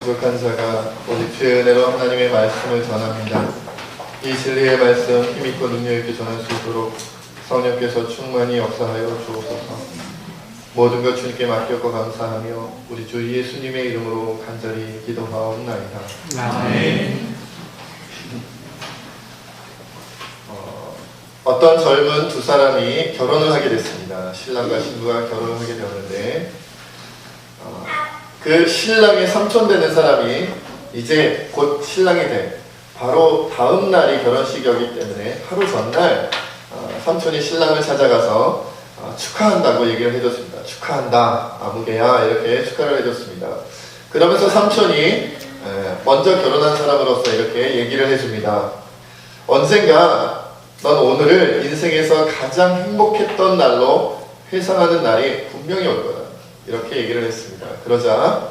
부족한 자가 오직 주의 은혜로 하나님의 말씀을 전합니다. 이 진리의 말씀 힘있고 능력있게 전할 수 있도록 성령께서 충만히 역사하여 주옵소서. 모든 것 주님께 맡겼고 감사하며 우리 주 예수님의 이름으로 간절히 기도하옵나이다. 아멘. 어떤 젊은 두 사람이 결혼을 하게 됐습니다. 신랑과 신부가 결혼을 하게 되었는데 그 신랑의 삼촌 되는 사람이 이제 곧 신랑이 돼 바로 다음 날이 결혼식이었기 때문에 하루 전날 삼촌이 신랑을 찾아가서 축하한다고 얘기를 해줬습니다. 축하한다 아무개야 이렇게 축하를 해줬습니다. 그러면서 삼촌이 먼저 결혼한 사람으로서 이렇게 얘기를 해줍니다. 언젠가 넌 오늘을 인생에서 가장 행복했던 날로 회상하는 날이 분명히 올 거다. 이렇게 얘기를 했습니다. 그러자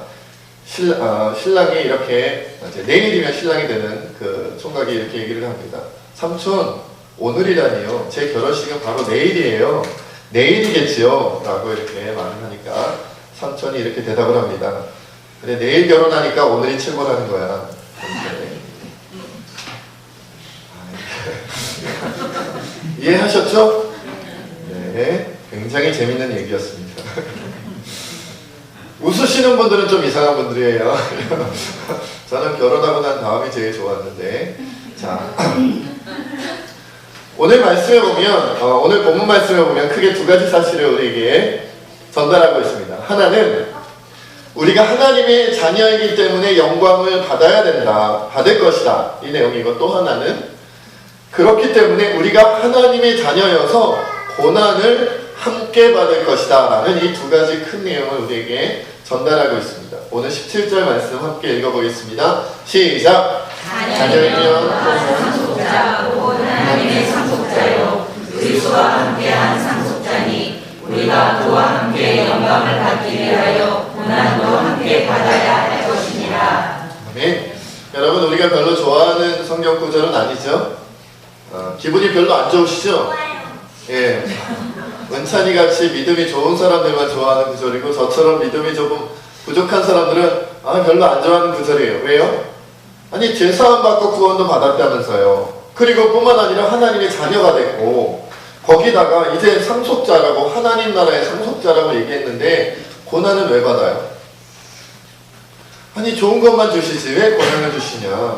신랑이 이렇게 이제 내일이면 신랑이 되는 그 총각이 이렇게 얘기를 합니다. 삼촌 오늘이라니요. 제 결혼식은 바로 내일이에요. 내일이겠지요. 라고 이렇게 말을 하니까 삼촌이 이렇게 대답을 합니다. 그래 내일 결혼하니까 오늘이 최고라는 거야. 이해하셨죠? 네, 굉장히 재밌는 얘기였습니다. 웃으시는 분들은 좀 이상한 분들이에요. 저는 결혼하고 난 다음이 제일 좋았는데, 자 오늘 말씀에 보면 오늘 본문 말씀에 보면 크게 두 가지 사실을 우리에게 전달하고 있습니다. 하나는 우리가 하나님의 자녀이기 때문에 영광을 받아야 된다, 받을 것이다, 이 내용이고, 또 하나는 그렇기 때문에 우리가 하나님의 자녀여서 고난을 함께 받을 것이다 라는 이 두 가지 큰 내용을 우리에게 전달하고 있습니다. 오늘 17절 말씀 함께 읽어보겠습니다. 시작! 자녀이면 상속자 곧 하나님의 상속자요 그리스도와 함께한 상속자니 우리가 그와 함께 영광을 받기 위하여 고난도 함께 받아야 할 것이니라. 아멘. 여러분 우리가 별로 좋아하는 성경 구절은 아니죠? 기분이 별로 안 좋으시죠? 예. 은찬이 같이 믿음이 좋은 사람들만 좋아하는 구절이고, 저처럼 믿음이 조금 부족한 사람들은 별로 안 좋아하는 구절이에요. 왜요? 아니 죄사함 받고 구원도 받았다면서요. 그리고 뿐만 아니라 하나님의 자녀가 됐고, 거기다가 이제 상속자라고, 하나님 나라의 상속자라고 얘기했는데 고난은 왜 받아요? 아니 좋은 것만 주시지 왜 고난을 주시냐?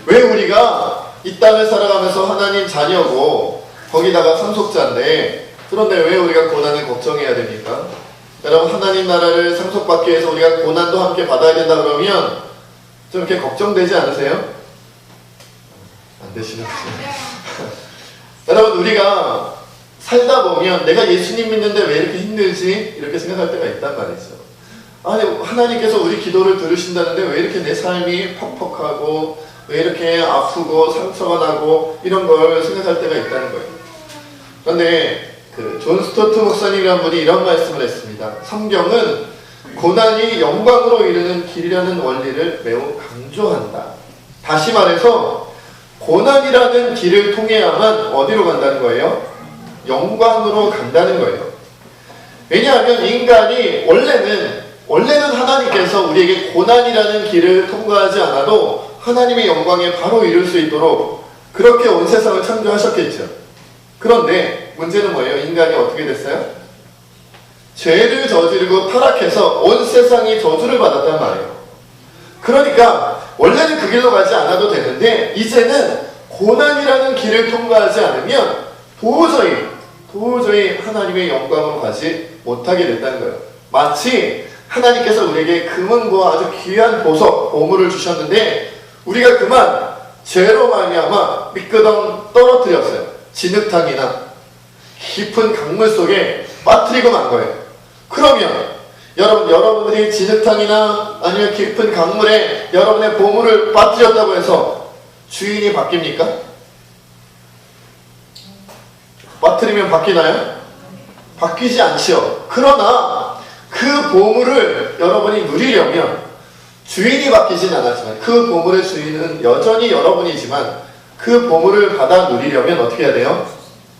왜 우리가 이 땅을 살아가면서 하나님 자녀고 거기다가 상속자인데, 그런데 왜 우리가 고난을 걱정해야 됩니까? 여러분 하나님 나라를 상속받기 위해서 우리가 고난도 함께 받아야 된다 그러면 좀 이렇게 걱정되지 않으세요? 안 되시는군요. 여러분 우리가 살다 보면 내가 예수님 믿는데 왜 이렇게 힘들지? 이렇게 생각할 때가 있단 말이죠. 아니 하나님께서 우리 기도를 들으신다는데 왜 이렇게 내 삶이 퍽퍽하고 왜 이렇게 아프고 상처가 나고 이런 걸 생각할 때가 있다는 거예요. 그런데 존 스토트 목사님이라는 분이 이런 말씀을 했습니다. 성경은 고난이 영광으로 이르는 길이라는 원리를 매우 강조한다. 다시 말해서 고난이라는 길을 통해야만 어디로 간다는 거예요? 영광으로 간다는 거예요. 왜냐하면 인간이 원래는 하나님께서 우리에게 고난이라는 길을 통과하지 않아도 하나님의 영광에 바로 이룰 수 있도록 그렇게 온 세상을 창조하셨겠죠. 그런데 문제는 뭐예요? 인간이 어떻게 됐어요? 죄를 저지르고 타락해서 온 세상이 저주를 받았단 말이에요. 그러니까 원래는 그 길로 가지 않아도 되는데 이제는 고난이라는 길을 통과하지 않으면 도저히 하나님의 영광으로 가지 못하게 됐다는 거예요. 마치 하나님께서 우리에게 금은과 아주 귀한 보석, 보물을 주셨는데 우리가 그만 죄로 말미암아 미끄덩 떨어뜨렸어요. 진흙탕이나 깊은 강물 속에 빠뜨리고 만 거예요. 그러면 여러분들이 진흙탕이나 아니면 깊은 강물에 여러분의 보물을 빠뜨렸다고 해서 주인이 바뀝니까? 빠뜨리면 바뀌나요? 바뀌지 않죠. 그러나 그 보물을 여러분이 누리려면 주인이 바뀌진 않았지만 그 보물의 주인은 여전히 여러분이지만 그 보물을 받아 누리려면 어떻게 해야 돼요?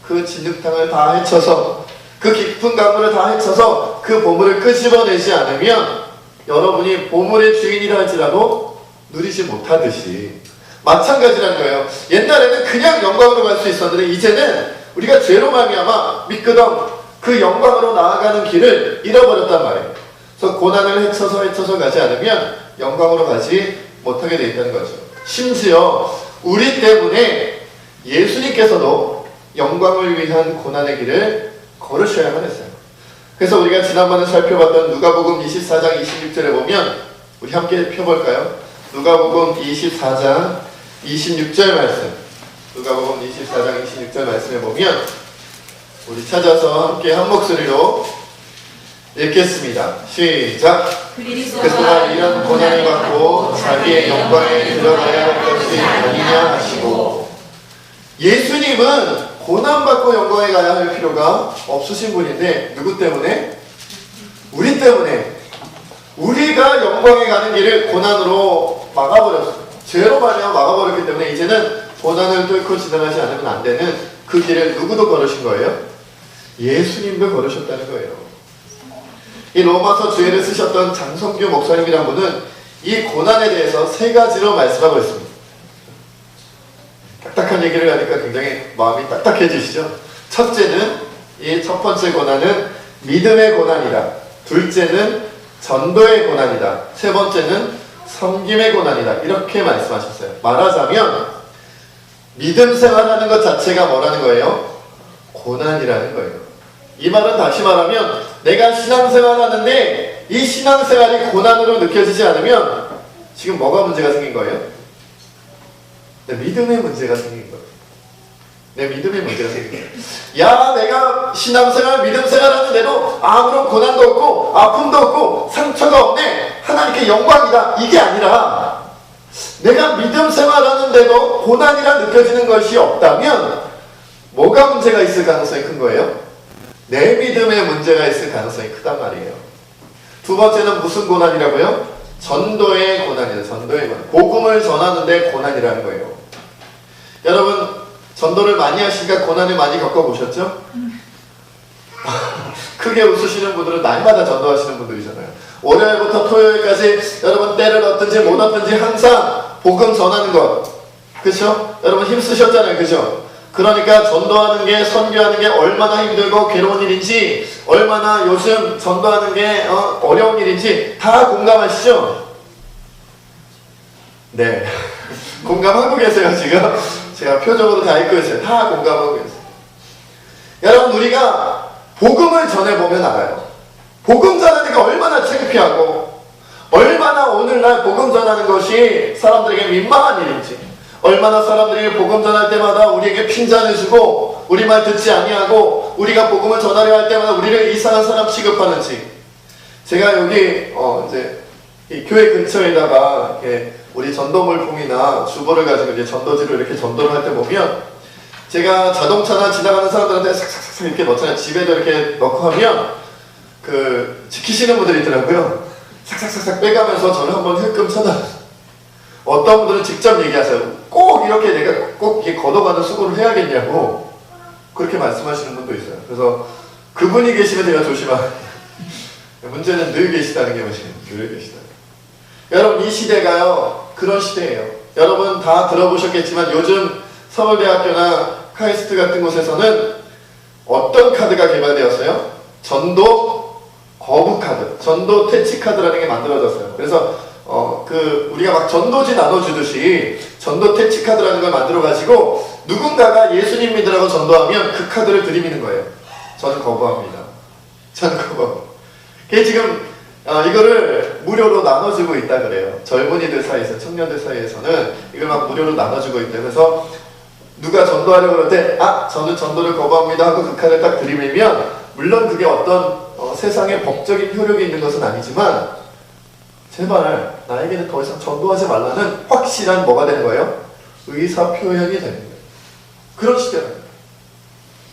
그 진흙탕을 다 헤쳐서 그 깊은 강물을 다 헤쳐서 그 보물을 끄집어내지 않으면 여러분이 보물의 주인이라 할지라도 누리지 못하듯이 마찬가지라는 거예요. 옛날에는 그냥 영광으로 갈 수 있었는데 이제는 우리가 죄로 말미암아 미끄덩 그 영광으로 나아가는 길을 잃어버렸단 말이에요. 그래서 고난을 헤쳐서 가지 않으면 영광으로 가지 못하게 돼 있다는 거죠. 심지어 우리 때문에 예수님께서도 영광을 위한 고난의 길을 걸으셔야만 했어요. 그래서 우리가 지난번에 살펴봤던 누가복음 24장 26절에 보면 우리 함께 펴볼까요? 누가복음 24장 26절 말씀. 누가복음 24장 26절 말씀에 보면 우리 찾아서 함께 한 목소리로 읽겠습니다. 시작. 그리스도가 이런 고난을 받고 자기의 영광에 들어가야 할 것이 아니냐 하시고, 예수님은 고난받고 영광에 가야 할 필요가 없으신 분인데 누구 때문에? 우리 때문에. 우리가 영광에 가는 길을 고난으로 막아버렸어요. 죄로 말미암아 막아버렸기 때문에 이제는 고난을 뚫고 지나가지 않으면 안 되는 그 길을 누구도 걸으신 거예요? 예수님도 걸으셨다는 거예요. 이 로마서 주예를 쓰셨던 장성규 목사님이란 분은 이 고난에 대해서 세 가지로 말씀하고 있습니다. 딱딱한 얘기를 하니까 굉장히 마음이 딱딱해지시죠? 첫째는, 이 첫 번째 고난은 믿음의 고난이다. 둘째는 전도의 고난이다. 세 번째는 섬김의 고난이다. 이렇게 말씀하셨어요. 말하자면 믿음 생활하는 것 자체가 뭐라는 거예요? 고난이라는 거예요. 이 말은 다시 말하면 내가 신앙생활 하는데 이 신앙생활이 고난으로 느껴지지 않으면 지금 뭐가 문제가 생긴 거예요? 내 믿음의 문제가 생긴 거예요. 내 믿음의 문제가 생긴 거예요. 야, 내가 신앙생활, 믿음생활 하는데도 아무런 고난도 없고 아픔도 없고 상처가 없네. 하나님께 영광이다. 이게 아니라 내가 믿음생활 하는데도 고난이라 느껴지는 것이 없다면 뭐가 문제가 있을 가능성이 큰 거예요? 내 믿음에 문제가 있을 가능성이 크단 말이에요. 두 번째는 무슨 고난이라고요? 전도의 고난이에요. 전도의 고난. 복음을 전하는데 고난이라는 거예요. 여러분, 전도를 많이 하시니까 고난을 많이 겪어보셨죠? 크게 웃으시는 분들은 날마다 전도하시는 분들이잖아요. 월요일부터 토요일까지 여러분 때를 얻든지 못 얻든지 항상 복음 전하는 것. 그렇죠? 여러분 힘쓰셨잖아요. 그렇죠? 그러니까 전도하는 게, 선교하는 게 얼마나 힘들고 괴로운 일인지, 얼마나 요즘 전도하는 게 어려운 일인지 다 공감하시죠? 네. 공감하고 계세요, 지금? 제가 표정으로 다 읽고 있어요. 다 공감하고 계세요. 여러분, 우리가 복음을 전해보면 알아요. 복음 전하는 게 얼마나 창피하고, 얼마나 오늘날 복음 전하는 것이 사람들에게 민망한 일인지, 얼마나 사람들이 복음 전할 때마다 우리에게 핀잔을 주고 우리 말 듣지 아니하고 우리가 복음을 전하려 할 때마다 우리를 이상한 사람 취급하는지. 제가 여기 이제 이 교회 근처에다가 이렇게 우리 전도물품이나 주보를 가지고 이제 전도지를 이렇게 전도를 할 때 보면 제가 자동차나 지나가는 사람들한테 싹싹싹 이렇게 넣잖아요. 집에도 이렇게 넣고 하면 그 지키시는 분들이 있더라고요. 싹싹싹싹 빼가면서 저를 한번 힐끔 쳐다봤어요. 어떤 분들은 직접 얘기하세요. 꼭 이렇게 내가 꼭 이렇게 걷어가는 수고를 해야겠냐고 그렇게 말씀하시는 분도 있어요. 그래서 그분이 계시면 제가 조심하고 문제는 늘 계시다는 게 뭐지? 늘 계시다. 여러분, 이 시대가요 그런 시대예요. 여러분 다 들어보셨겠지만 요즘 서울대학교나 카이스트 같은 곳에서는 어떤 카드가 개발되었어요? 전도 거부 카드, 전도 퇴치 카드라는 게 만들어졌어요. 그래서 우리가 막 전도지 나눠주듯이 전도 퇴치 카드라는 걸 만들어가지고 누군가가 예수님 믿으라고 전도하면 그 카드를 들이미는 거예요. 저는 거부합니다. 저는 거부합니다. 그게 지금 이거를 무료로 나눠주고 있다 그래요. 젊은이들 사이에서, 청년들 사이에서는 이걸 막 무료로 나눠주고 있다. 그래서 누가 전도하려고 그럴 때 저는 전도를 거부합니다 하고 그 카드를 딱 들이밀면 물론 그게 어떤 세상에 법적인 효력이 있는 것은 아니지만 제발 나에게는 더 이상 전도하지 말라는 확실한 뭐가 되는 거예요? 의사 표현이 되는 거예요. 그런 시대입니다.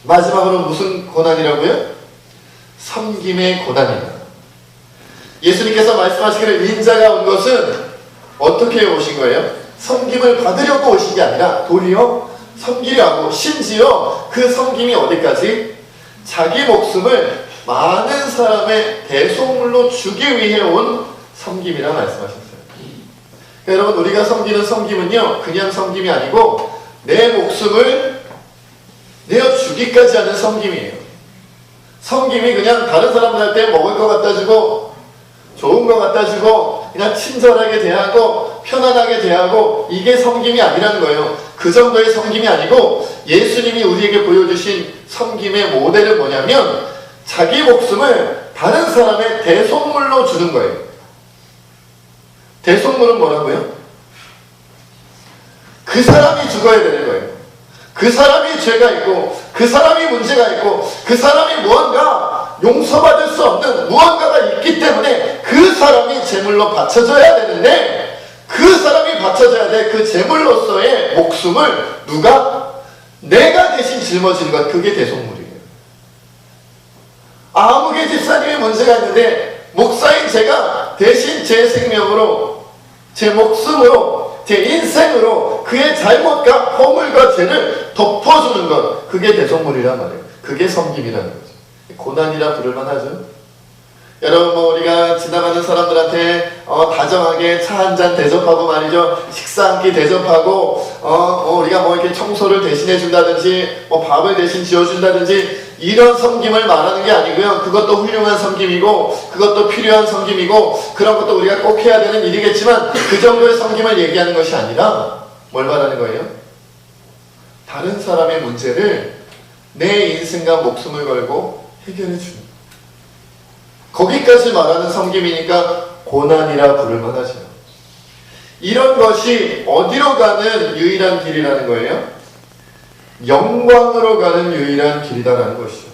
마지막으로 무슨 고난이라고요? 섬김의 고난입니다. 예수님께서 말씀하시기를 인자가 온 것은 어떻게 오신 거예요? 섬김을 받으려고 오신 게 아니라 도리어 섬기려 하고, 심지어 그 섬김이 어디까지? 자기 목숨을 많은 사람의 대속물로 주기 위해 온 섬김이라 말씀하셨어요. 그러니까 여러분, 우리가 섬기는 섬김은요, 그냥 섬김이 아니고 내 목숨을 내어주기까지 하는 섬김이에요. 섬김이 그냥 다른 사람들한테 먹을 거 갖다 주고 좋은 거 갖다 주고 그냥 친절하게 대하고 편안하게 대하고, 이게 섬김이 아니라는 거예요. 그 정도의 섬김이 아니고 예수님이 우리에게 보여주신 섬김의 모델은 뭐냐면 자기 목숨을 다른 사람의 대속물로 주는 거예요. 대속물은 뭐라고요? 그 사람이 죽어야 되는 거예요. 그 사람이 죄가 있고 그 사람이 문제가 있고 그 사람이 무언가 용서받을 수 없는 무언가가 있기 때문에 그 사람이 제물로 바쳐져야 되는데, 그 사람이 바쳐져야 돼. 그 제물로서의 목숨을 누가? 내가 대신 짊어지는 것, 그게 대속물이에요. 아무개 집사님의 문제가 있는데 목사인 제가 대신 제 생명으로, 제 목숨으로, 제 인생으로 그의 잘못과 허물과 죄를 덮어주는 것, 그게 대속물이란 말이에요. 그게 섬김이라는 거죠. 고난이라 부를만 하죠. 여러분, 뭐 우리가 지나가는 사람들한테 다정하게 차 한잔 대접하고 말이죠, 식사 한 끼 대접하고 우리가 뭐 이렇게 청소를 대신해 준다든지 뭐 밥을 대신 지어준다든지 이런 섬김을 말하는 게 아니고요. 그것도 훌륭한 섬김이고 그것도 필요한 섬김이고 그런 것도 우리가 꼭 해야 되는 일이겠지만, 그 정도의 섬김을 얘기하는 것이 아니라 뭘 말하는 거예요? 다른 사람의 문제를 내 인생과 목숨을 걸고 해결해 주는, 거기까지 말하는 섬김이니까 고난이라 부를 만하죠. 이런 것이 어디로 가는 유일한 길이라는 거예요? 영광으로 가는 유일한 길이다라는 것이죠.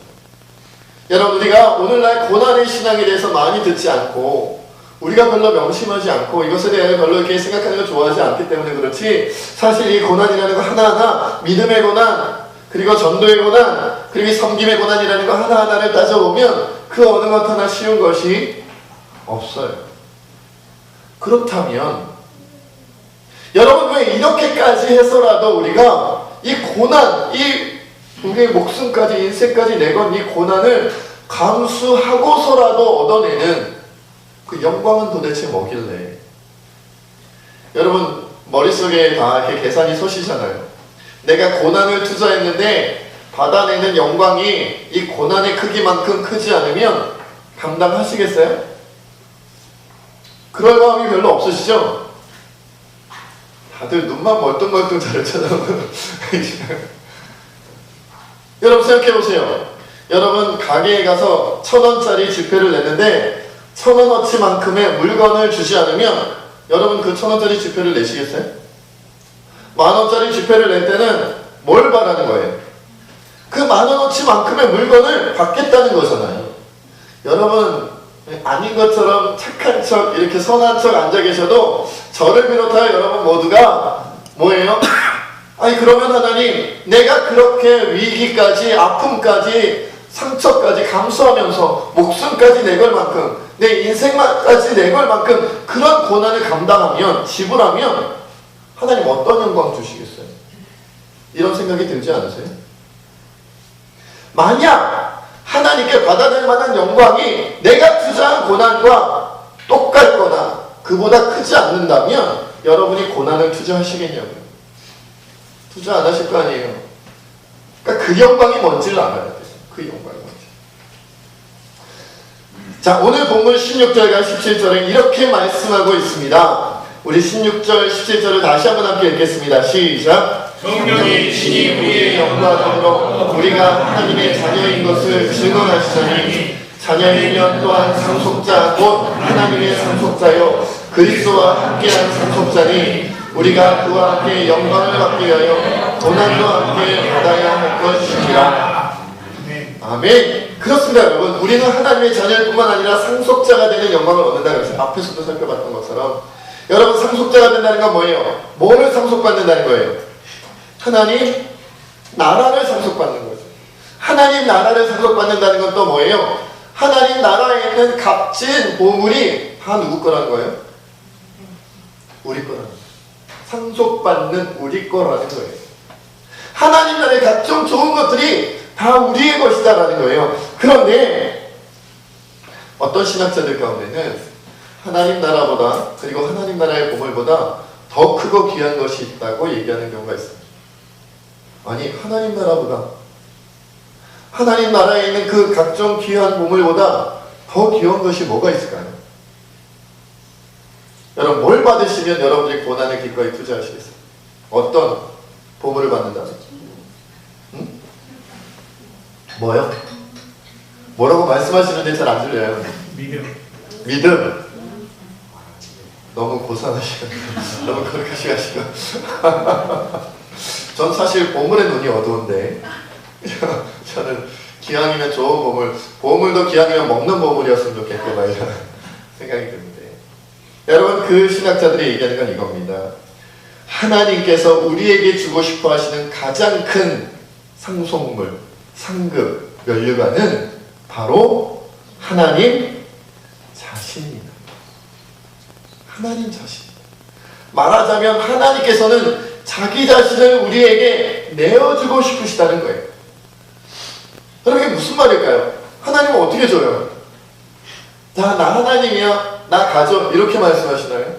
여러분, 우리가 오늘날 고난의 신앙에 대해서 많이 듣지 않고 우리가 별로 명심하지 않고 이것에 대해 별로 이렇게 생각하는 걸 좋아하지 않기 때문에 그렇지, 사실 이 고난이라는 거 하나하나, 믿음의 고난, 그리고 전도의 고난, 그리고 섬김의 고난이라는 거 하나하나를 따져보면 그 어느 것 하나 쉬운 것이 없어요. 그렇다면 여러분, 왜 이렇게까지 해서라도 우리가 이 고난, 이 우리의 목숨까지 인생까지 내건 이 고난을 감수하고서라도 얻어내는 그 영광은 도대체 뭐길래? 여러분, 머릿속에 다 이렇게 계산이 서시잖아요. 내가 고난을 투자했는데 받아내는 영광이 이 고난의 크기만큼 크지 않으면 감당하시겠어요? 그럴 마음이 별로 없으시죠? 다들 눈만 멀뚱멀뚱 잘 쳐다보고 여러분, 생각해보세요. 여러분, 가게에 가서 1,000원짜리 지폐를 냈는데 1,000원어치만큼의 물건을 주지 않으면 여러분, 그 1,000원짜리 지폐를 내시겠어요? 10,000원짜리 지폐를 낼 때는 뭘 바라는 거예요? 그 10,000원어치만큼의 물건을 받겠다는 거잖아요. 여러분, 아닌 것처럼 착한 척, 이렇게 선한 척 앉아 계셔도 저를 비롯하여 여러분 모두가 뭐예요? 아니, 그러면 하나님, 내가 그렇게 위기까지, 아픔까지, 상처까지 감수하면서 목숨까지 내걸 만큼, 내 인생까지 내걸 만큼 그런 고난을 감당하면, 지불하면 하나님 어떤 영광 주시겠어요? 이런 생각이 들지 않으세요? 만약 하나님께 받아낼 만한 영광이 내가 투자한 고난과 똑같거나 그보다 크지 않는다면 여러분이 고난을 투자하시겠냐고요? 투자 안 하실 거 아니에요? 그러니까 그 영광이 뭔지를 알아야 돼요. 그 영광이 뭔지. 자, 오늘 본문 16절과 17절에 이렇게 말씀하고 있습니다. 우리 16절, 17절을 다시 한번 함께 읽겠습니다. 시작. 성령이 친히 우리의 영광으로 우리가 하나님의 자녀인 것을 증언하시자니, 자녀이면 또한 상속자 곧 하나님의 상속자요 그리스도와 함께한 상속자니, 우리가 그와 함께 영광을 받기 위하여 고난도 함께 받아야 할 것이니라. 아멘. 그렇습니다, 여러분. 우리는 하나님의 자녀일 뿐만 아니라 상속자가 되는 영광을 얻는다고 했어요. 앞에서도 살펴봤던 것처럼. 여러분, 상속자가 된다는 건 뭐예요? 뭐를 상속받는다는 거예요? 하나님 나라를 상속받는 거죠. 하나님 나라를 상속받는다는 건 또 뭐예요? 하나님 나라에 있는 값진 보물이 다 누구 거라는 거예요? 우리 거라는 거예요. 상속받는 우리 거라는 거예요. 하나님 나라의 각종 좋은 것들이 다 우리의 것이다라는 거예요. 그런데 어떤 신학자들 가운데는 하나님 나라보다, 그리고 하나님 나라의 보물보다 더 크고 귀한 것이 있다고 얘기하는 경우가 있습니다. 아니, 하나님 나라보다, 하나님 나라에 있는 그 각종 귀한 보물보다 더 귀한 것이 뭐가 있을까요? 여러분, 뭘 받으시면 여러분들이 고난의 기꺼이 투자하시겠어요? 어떤 보물을 받는다면? 응? 뭐요? 뭐라고 말씀하시는데 잘 안 들려요. 믿음. 너무 고상하시고 너무 거룩하시고 하시고 전 사실 보물에 눈이 어두운데 저는 기왕이면 좋은 보물도 기왕이면 먹는 보물이었으면 좋겠고 막 이런 생각이 드는데, 여러분, 그 신학자들이 얘기하는 건 이겁니다. 하나님께서 우리에게 주고 싶어 하시는 가장 큰 상속물, 상급, 면류관은 바로 하나님 자신입니다. 하나님 자신. 말하자면 하나님께서는 자기 자신을 우리에게 내어주고 싶으시다는 거예요. 그럼 이게 무슨 말일까요? 하나님은 어떻게 줘요? 나 하나님이야, 나 가져, 이렇게 말씀하시나요?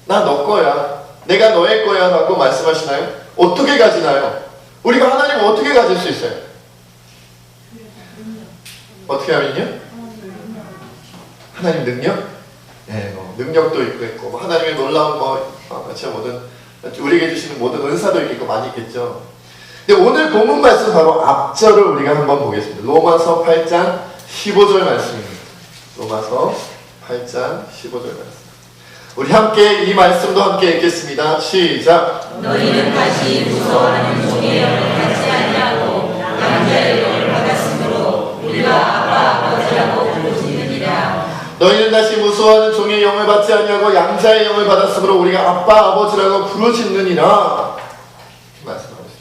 나 너 거야, 내가 너의 거야 라고 말씀하시나요? 어떻게 가지나요? 우리가 하나님을 어떻게 가질 수 있어요? 어떻게 하면요? 하나님 능력? 네, 능력도 있고 하나님의 놀라운 모든 우리에게 주시는 모든 은사도 있고 많이 있겠죠. 근데 오늘 본문 말씀 바로 앞절을 우리가 한번 보겠습니다. 로마서 8장 15절 말씀입니다. 로마서 8장 15절 말씀. 우리 함께 이 말씀도 함께 읽겠습니다. 시작. 너희는 다시 무서워하는 종의 영을 받지 아니하고 양자의 영을 받았으므로 우리가 아빠 아버지라고 부르시느니라. 너희는 다시 무서워하는 종의 영을 받지 아니하고 양자의 영을 받았으므로 우리가 아빠 아버지라고 부르짖느니라. 말씀하고 있습니다.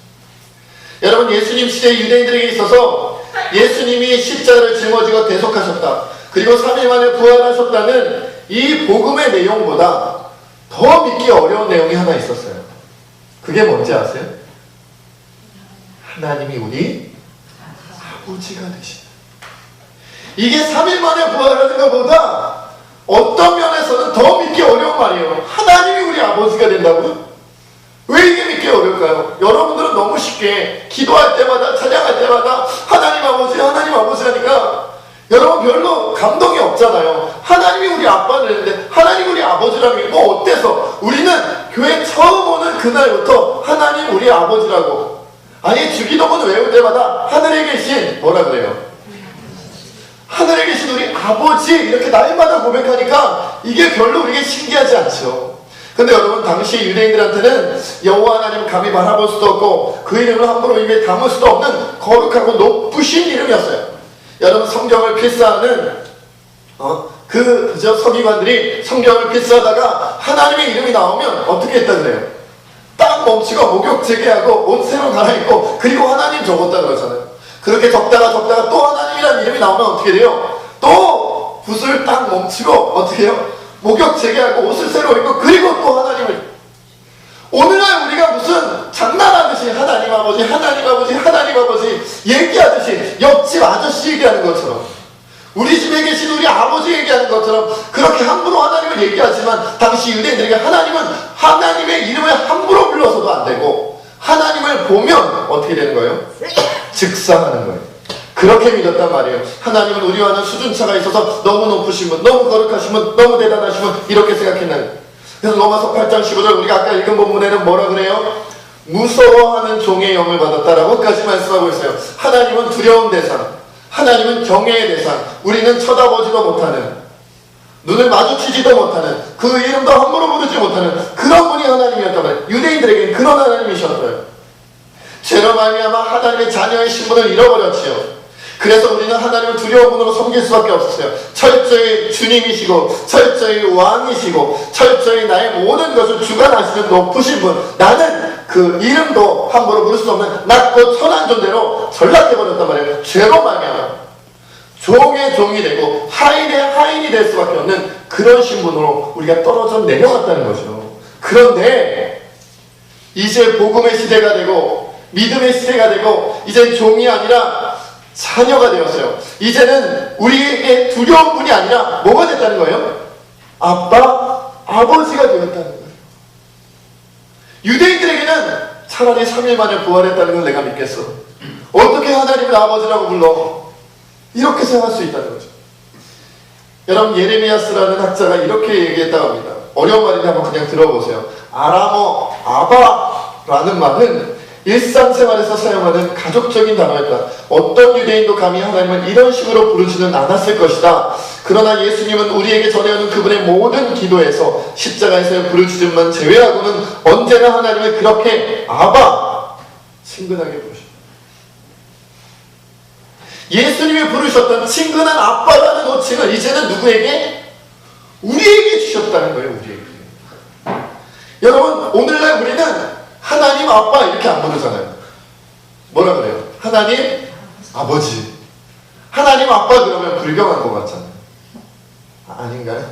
여러분, 예수님 시대 유대인들에게 있어서 예수님이 십자가를 짊어지고 대속하셨다, 그리고 3일 만에 부활하셨다는 이 복음의 내용보다 더 믿기 어려운 내용이 하나 있었어요. 그게 뭔지 아세요? 하나님이 우리 아버지가 되신다. 이게 3일 만에 부활하는 것보다 어떤 면에서는 더 믿기 어려운 말이에요. 하나님이 우리 아버지가 된다고요? 왜 이게 믿기 어려울까요? 여러분들은 너무 쉽게 기도할 때마다, 찬양할 때마다 하나님 아버지 하니까 여러분 별로 감동이 없잖아요. 하나님이 우리 아빠를 했는데 하나님 우리 아버지라는 게 뭐 어때서? 우리는 교회 처음 오는 그날부터 하나님 우리 아버지라고, 아니 주기도문 외울 때마다 하늘에 계신 뭐라 그래요? 하늘에 계신 우리 아버지, 이렇게 날마다 고백하니까 이게 별로 우리에게 신기하지 않죠. 근데 여러분, 당시 유대인들한테는 여호와 하나님 감히 바라볼 수도 없고 그 이름을 함부로 입에 담을 수도 없는 거룩하고 높으신 이름이었어요. 여러분, 성경을 필사하는 그저 서기관들이 성경을 필사하다가 하나님의 이름이 나오면 어떻게 했다 그래요? 딱 멈추고 목욕 재개하고 옷 새로 갈아입고, 그리고 하나님 적었다 그러잖아요. 그렇게 적다가 또 하나님이라는 이름이 나오면 어떻게 돼요? 또 붓을 딱 멈추고 어떻게 해요? 목욕 재개하고 옷을 새로 입고, 그리고 또 하나님을. 오늘날 우리가 무슨 장난하듯이 하나님 아버지 얘기하듯이, 옆집 아저씨 얘기하는 것처럼, 우리 집에 계신 우리 아버지 얘기하는 것처럼 그렇게 함부로 하나님을 얘기하지만, 당시 유대인들에게 하나님은 하나님의 이름을 함부로 불러서도 안 되고, 하나님을 보면 어떻게 되는 거예요? 즉사하는 거예요. 그렇게 믿었단 말이에요. 하나님은 우리와는 수준차가 있어서 너무 높으신 분, 너무 거룩하신 분, 너무 대단하신 분, 이렇게 생각했나요? 그래서 로마서 8장 15절 우리가 아까 읽은 본문에는 뭐라 그래요? 무서워하는 종의 영을 받았다라고까지 말씀하고 있어요. 하나님은 두려운 대상, 하나님은 경외의 대상, 우리는 쳐다보지도 못하는, 눈을 마주치지도 못하는, 그 이름도 함부로 부르지 못하는 그런 분이 하나님이었단 말이에요. 유대인들에게는 그런 하나님이셨어요. 죄로 말미암아 하나님의 자녀의 신분을 잃어버렸지요. 그래서 우리는 하나님을 두려운 분으로 섬길 수밖에 없었어요. 철저히 주님이시고, 철저히 왕이시고, 철저히 나의 모든 것을 주관하시는 높으신 분, 나는 그 이름도 함부로 부를 수 없는 낮고 천한 존재로 전락해버렸단 말이에요. 죄로 말미암아 종의 종이 되고 하인의 하인이 될 수밖에 없는 그런 신분으로 우리가 떨어져 내려갔다는 거죠. 그런데 이제 복음의 시대가 되고 믿음의 시대가 되고, 이제 종이 아니라 자녀가 되었어요. 이제는 우리에게 두려운 분이 아니라 뭐가 됐다는 거예요? 아빠, 아버지가 되었다는 거예요. 유대인들에게는 차라리 3일 만에 부활했다는 걸 내가 믿겠어. 어떻게 하나님을 아버지라고 불러? 이렇게 생각할 수 있다는 거죠. 여러분, 예레미야스라는 학자가 이렇게 얘기했다고 합니다. 어려운 말인데 한번 그냥 들어보세요. 아람어 아바라는 말은 일상생활에서 사용하는 가족적인 단어였다. 어떤 유대인도 감히 하나님을 이런 식으로 부르지는 않았을 것이다. 그러나 예수님은 우리에게 전해오는 그분의 모든 기도에서 십자가에서의 부르짖음만 제외하고는 언제나 하나님을 그렇게 아바, 친근하게 부르십니다. 예수님이 부르셨던 친근한 아빠라는 호칭을 이제는 누구에게? 우리에게 주셨다는 거예요. 우리에게. 여러분, 오늘날 우리는 하나님 아빠 이렇게 안 부르잖아요. 뭐라 그래요? 하나님 아버지. 하나님 아빠 그러면 불경한 것 같잖아요. 아닌가요?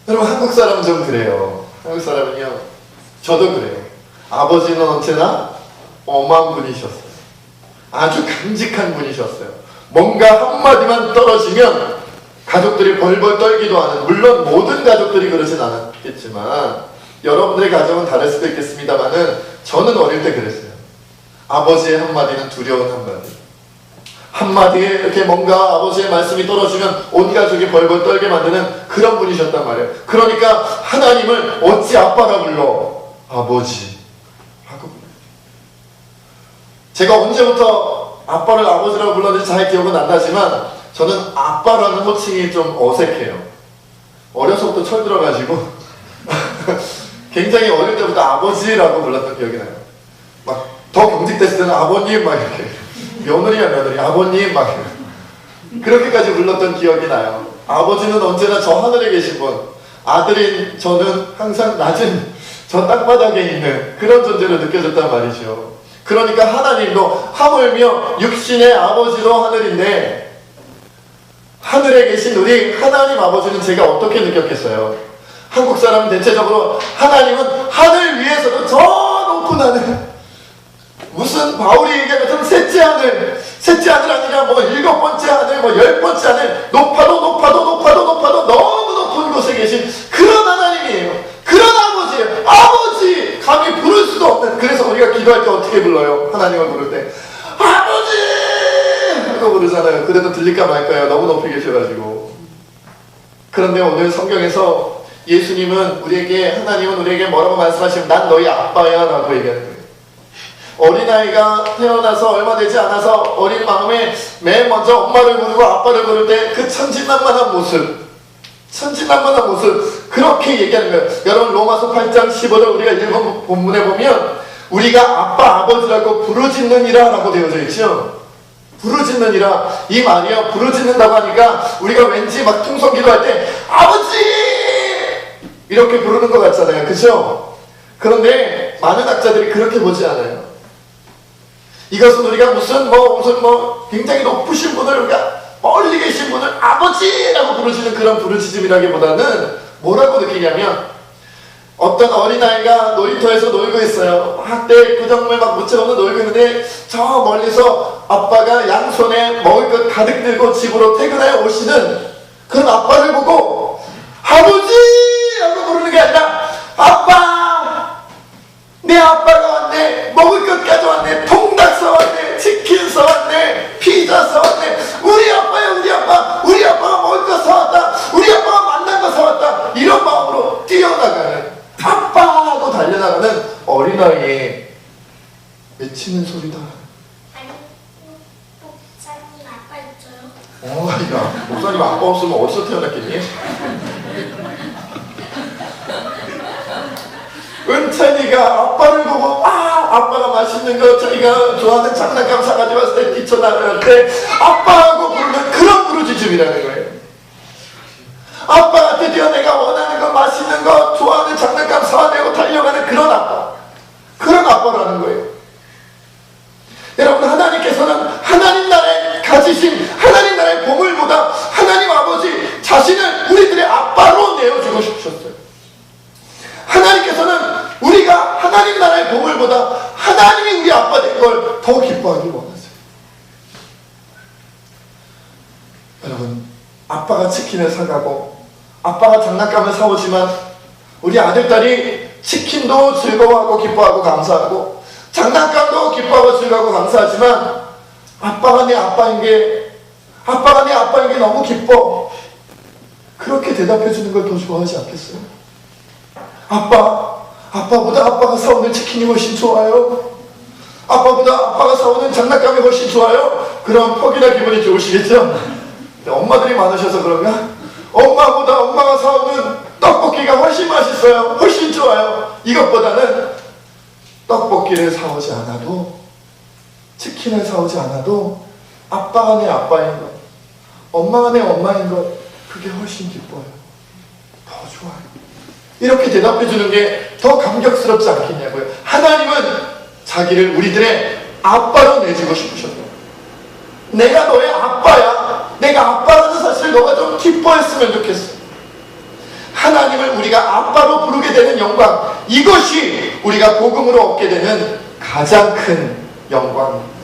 여러분, 한국 사람은 좀 그래요. 한국 사람은요, 저도 그래요. 아버지는 언제나 엄한 분이셨어요. 아주 강직한 분이셨어요. 뭔가 한마디만 떨어지면 가족들이 벌벌 떨기도 하는, 물론 모든 가족들이 그러진 않았겠지만 여러분들의 가정은 다를 수도 있겠습니다만은 저는 어릴 때 그랬어요. 아버지의 한마디는 두려운 한마디. 한마디에 이렇게 뭔가 아버지의 말씀이 떨어지면 온 가족이 벌벌 떨게 만드는 그런 분이셨단 말이에요. 그러니까 하나님을 어찌 아빠라 불러? 아버지 라고 불러요. 제가 언제부터 아빠를 아버지라고 불렀는지 잘 기억은 안 나지만 저는 아빠라는 호칭이 좀 어색해요. 어려서부터 철들어가지고 굉장히 어릴 때부터 아버지라고 불렀던 기억이 나요. 막 더 경직됐을 때는 아버님 막 이렇게, 며느리야 며느리, 아버님 막 그렇게까지 불렀던 기억이 나요. 아버지는 언제나 저 하늘에 계신 분, 아들인 저는 항상 낮은 저 땅바닥에 있는 그런 존재로 느껴졌단 말이죠. 그러니까 하나님도 하물며 육신의 아버지도 하늘인데 하늘에 계신 우리 하나님 아버지는 제가 어떻게 느꼈겠어요? 한국 사람은 대체적으로 하나님은 하늘 위에서도 저 높은 하늘, 무슨 바울이 얘기한 것처럼 셋째 하늘 아니라 뭐 7번째 하늘, 뭐 10번째 하늘, 높아도 너무 높은 곳에 계신 그런 하나님이에요. 그런 아버지예요. 아버지! 감히 부를 수도 없는. 그래서 우리가 기도할 때 어떻게 불러요? 하나님을 부를 때 아버지! 하고 부르잖아요. 그래도 들릴까 말까요? 너무 높이 계셔가지고. 그런데 오늘 성경에서 예수님은 하나님은 우리에게 뭐라고 말씀하시면 난 너희 아빠야 라고 얘기하는 거예요. 어린아이가 태어나서 얼마 되지 않아서 어린 마음에 맨 먼저 엄마를 부르고 아빠를 부를 때 그 천진난만한 모습 그렇게 얘기하는 거예요. 여러분, 로마서 8장 15절 우리가 읽은 본문에 보면 우리가 아빠 아버지라고 부르짖느니라 라고 되어져 있죠. 부르짖느니라, 이 말이요, 부르짖는다고 하니까 우리가 왠지 막 통성기도할 때 아버지 이렇게 부르는 것 같잖아요. 그죠? 그런데 많은 학자들이 그렇게 보지 않아요. 이것은 우리가 무슨 굉장히 높으신 분을, 우리가 멀리 계신 분을 아버지라고 부르시는 그런 부르짖음이라기보다는 뭐라고 느끼냐면, 어떤 어린아이가 놀이터에서 놀고 있어요. 한때 그 정말 막 무채없는 놀고 있는데 저 멀리서 아빠가 양손에 먹을 것 가득 들고 집으로 퇴근해 오시는 그런 아빠를 보고 아버지! 라고 부르는 게 아니라 아빠! 내 아빠가 왔네. 먹을 것 가져왔네. 통닭 사왔네. 치킨 사왔네. 피자 사왔네. 우리 아빠야, 우리 아빠. 우리 아빠가 먹을 거 사왔다. 우리 아빠가 만난 거 사왔다. 이런 마음으로 뛰어나가는, 아빠! 하고 달려나가는 어린아이의 외치는 소리다. 아니, 목사님 아빠 있어요? 야, 목사님 아빠 없으면 어디서 태어났겠니? 은찬이가 아빠를 보고 아빠가 맛있는 거 자기가 좋아하는 장난감 사가지고 왔을 때 뛰쳐나갈 때 아빠하고 부르는 그런 부르짖음이라는 거예요. 아빠가 드디어 내가 원하는 거, 맛있는 거, 좋아하는 장난감 사내고 달려가는 그런 아빠라는 거예요. 여러분, 하나님께서는 하나님 나라에 가지신 하나님 나라의 보물보다 하나님 아버지 자신을 우리들의 아빠로 내어주고 싶으셨어요. 하나님께서는 우리가 하나님 나라의 보물보다 하나님이 우리 아빠 된 걸 더 기뻐하기 원하세요. 여러분, 아빠가 치킨을 사가고 아빠가 장난감을 사오지만 우리 아들딸이 치킨도 즐거워하고 기뻐하고 감사하고 장난감도 기뻐하고 즐거워하고 감사하지만 아빠가 내 아빠인 게 너무 기뻐. 그렇게 대답해 주는 걸 더 좋아하지 않겠어요? 아빠보다 아빠가 사오는 치킨이 훨씬 좋아요. 아빠보다 아빠가 사오는 장난감이 훨씬 좋아요. 그럼 퍽이나 기분이 좋으시겠죠? 엄마들이 많으셔서 그런가? 엄마보다 엄마가 사오는 떡볶이가 훨씬 맛있어요. 훨씬 좋아요. 이것보다는 떡볶이를 사오지 않아도, 치킨을 사오지 않아도 아빠가 내 아빠인 것, 엄마가 내 엄마인 것, 그게 훨씬 기뻐요. 더 좋아요. 이렇게 대답해 주는 게 더 감격스럽지 않겠냐고요. 하나님은 자기를 우리들의 아빠로 내주고 싶으셨어요. 내가 너의 아빠야. 내가 아빠라는 사실을 너가 좀 기뻐했으면 좋겠어. 하나님을 우리가 아빠로 부르게 되는 영광, 이것이 우리가 복음으로 얻게 되는 가장 큰 영광입니다.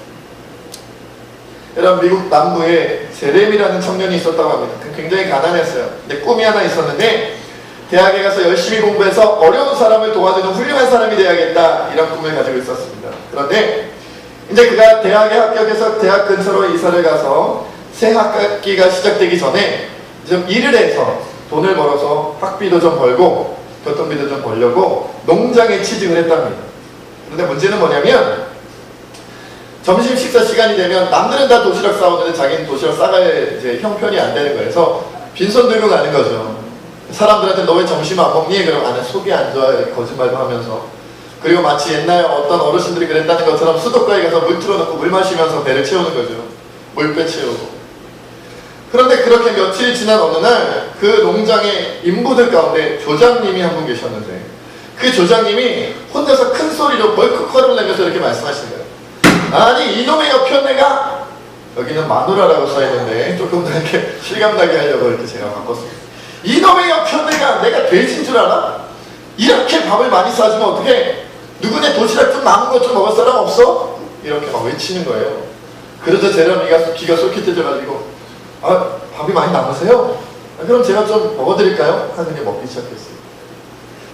여러분, 미국 남부에 제레미라는 청년이 있었다고 합니다. 굉장히 가난했어요. 근데 꿈이 하나 있었는데 대학에 가서 열심히 공부해서 어려운 사람을 도와주는 훌륭한 사람이 되어야겠다, 이런 꿈을 가지고 있었습니다. 그런데 이제 그가 대학에 합격해서 대학 근처로 이사를 가서 새 학기가 시작되기 전에 좀 일을 해서 돈을 벌어서 학비도 좀 벌고 교통비도 좀 벌려고 농장에 취직을 했답니다. 그런데 문제는 뭐냐면 점심 식사 시간이 되면 남들은 다 도시락 싸오는데 자기는 도시락 싸갈 이제 형편이 안 되는 거여서 빈손 들고 가는 거죠. 사람들한테 너 왜 점심 안 먹니? 그럼 나는 속이 안 좋아, 거짓말도 하면서. 그리고 마치 옛날 어떤 어르신들이 그랬다는 것처럼 수도가에 가서 물 틀어놓고 물 마시면서 배를 채우는 거죠. 물배 채우고. 그런데 그렇게 며칠이 지난 어느 날 그 농장의 인부들 가운데 조장님이 한 분 계셨는데 그 조장님이 혼자서 큰 소리로 벌컥 화를 내면서 이렇게 말씀하시는 거예요. 아니 이놈의 여편네가, 여기는 마누라라고 써있는데 조금 더 이렇게 실감나게 하려고 이렇게 제가 바꿨습니다. 이놈의 여편네가 내가 돼지인 줄 알아? 이렇게 밥을 많이 싸주면 어떡해? 누구네 도시락 좀 남은 것 좀 먹을 사람 없어? 이렇게 막 외치는 거예요. 그래서 제레미가 귀가 솔깃해져가지고 밥이 많이 남으세요? 그럼 제가 좀 먹어드릴까요? 하는데 먹기 시작했어요.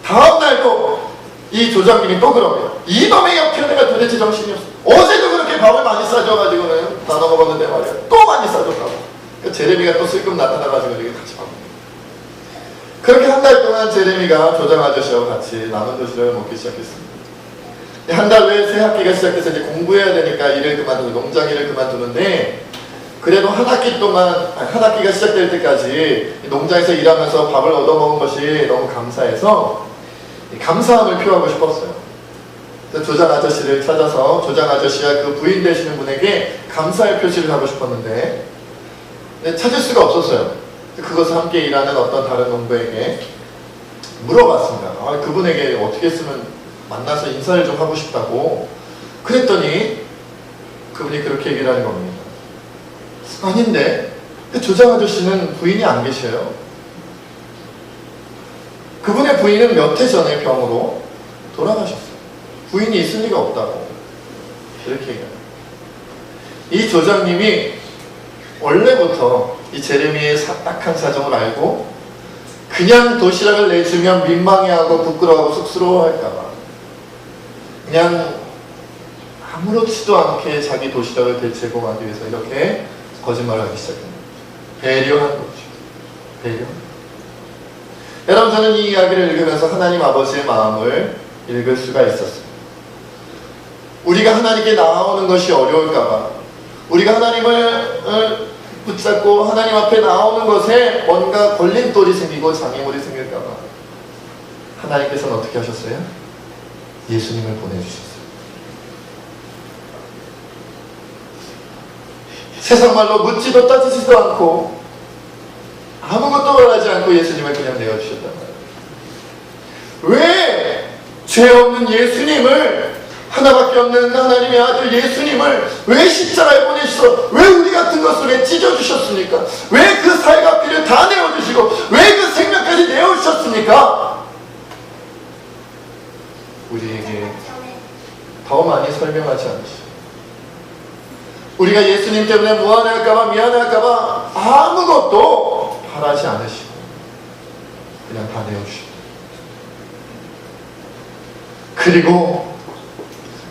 다음 날도 이 조장님이 또 그럽니다. 이놈의 여편네가 도대체 정신이 없어. 어제도 그렇게 밥을 많이 싸줘가지고는 나눠 먹었는데 말이야. 또 많이 싸줬다고. 그러니까 제레미가 또 슬금 나타나가지고 이렇게 같이 밥 먹어요. 그렇게 한 달 동안 제레미가 조장 아저씨와 같이 남은 도시락을 먹기 시작했습니다. 한 달 후에 새 학기가 시작해서 이제 공부해야 되니까 일을 그만두고 농장 일을 그만두는데 그래도 한 학기가 시작될 때까지 농장에서 일하면서 밥을 얻어먹은 것이 너무 감사해서 감사함을 표하고 싶었어요. 그래서 조장 아저씨를 찾아서 조장 아저씨와 그 부인 되시는 분에게 감사의 표시를 하고 싶었는데 찾을 수가 없었어요. 그것을 함께 일하는 어떤 다른 농부에게 물어봤습니다. 그분에게 어떻게 했으면 만나서 인사를 좀 하고 싶다고. 그랬더니 그분이 그렇게 얘기를 하는 겁니다. 아닌데 그 조장 아저씨는 부인이 안 계셔요. 그분의 부인은 몇 해 전에 병으로 돌아가셨어요. 부인이 있을 리가 없다고 이렇게 얘기해요. 이 조장님이 원래부터 이 제레미의 딱한 사정을 알고 그냥 도시락을 내주면 민망해하고 부끄러워하고 쑥스러워할까봐 그냥 아무렇지도 않게 자기 도시락을 제공하기 위해서 이렇게 거짓말을 하기 시작합니다. 배려한 거죠. 배려. 여러분, 저는 이 이야기를 읽으면서 하나님 아버지의 마음을 읽을 수가 있었습니다. 우리가 하나님께 나아오는 것이 어려울까봐, 우리가 하나님을 붙잡고 하나님 앞에 나오는 것에 뭔가 걸림돌이 생기고 장애물이 생길까봐 하나님께서는 어떻게 하셨어요? 예수님을 보내주셨어요. 세상 말로 묻지도 따지지도 않고 아무것도 말하지 않고 예수님을 그냥 내어주셨단 말이에요. 왜 죄 없는 예수님을, 하나밖에 없는 하나님의 아들 예수님을 왜 십자가에 보내주셔서 왜 우리 같은 것을 왜 찢어주셨습니까? 왜 그 살과 피를 다 내어주시고 왜 그 생명까지 내어주셨습니까? 우리에게 더 많이 설명하지 않으시고 우리가 예수님 때문에 무안할까봐 미안할까봐 아무것도 바라지 않으시고 그냥 다 내어주십니다. 그리고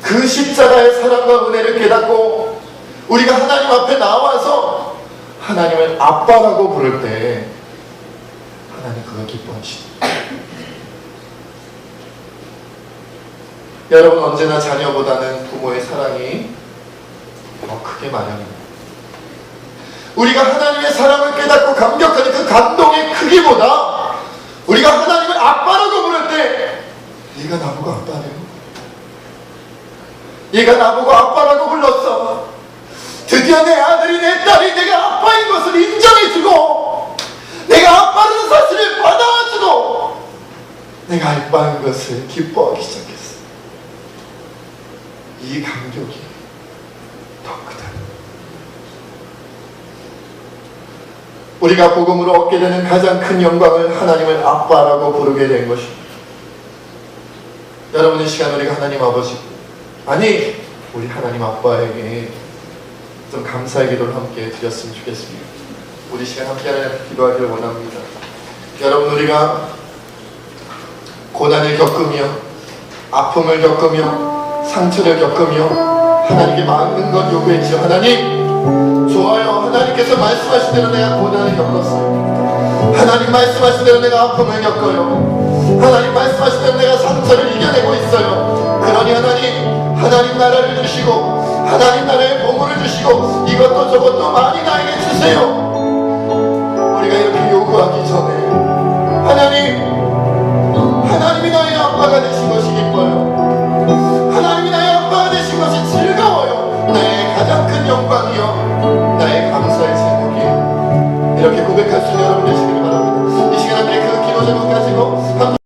그 십자가의 사랑과 은혜를 깨닫고 우리가 하나님 앞에 나와서 하나님을 아빠라고 부를 때 하나님 그걸 기뻐하십니다. 여러분, 언제나 자녀보다는 부모의 사랑이 더 크게 마련입니다. 우리가 하나님의 사랑을 깨닫고 감격하는 그 감동의 크기보다 우리가 하나님을 아빠라고 부를 때 얘가 나보고 아빠래요. 얘가 나보고 아빠라고 불렀어. 드디어 내 아들이 내 딸이 내가 아빠인 것을 인정해주고 내가 아빠라는 사실을 받아주고 내가 아빠인 것을 기뻐하기 시작했어. 이 감격이 더 크다. 우리가 복음으로 얻게 되는 가장 큰 영광을 하나님을 아빠라고 부르게 된 것입니다. 여러분, 이 시간 우리가 하나님 아버지, 아니 우리 하나님 아빠에게 좀 감사의 기도를 함께 드렸으면 좋겠습니다. 우리 시간 함께 기도하기를 원합니다. 여러분, 우리가 고난을 겪으며 아픔을 겪으며 상처를 겪으며 하나님께 많은 것 요구했죠. 하나님 좋아요. 하나님께서 말씀하신 대로 내가 고난을 겪었어요. 하나님 말씀하신 대로 내가 아픔을 겪어요. 하나님 말씀하신 대로 내가 상처를 이겨내고 있어요. 그러니 하나님 나라를 주시고 하나님 나라의 보물을 주시고 이것도 저것도 많이 나에게 주세요.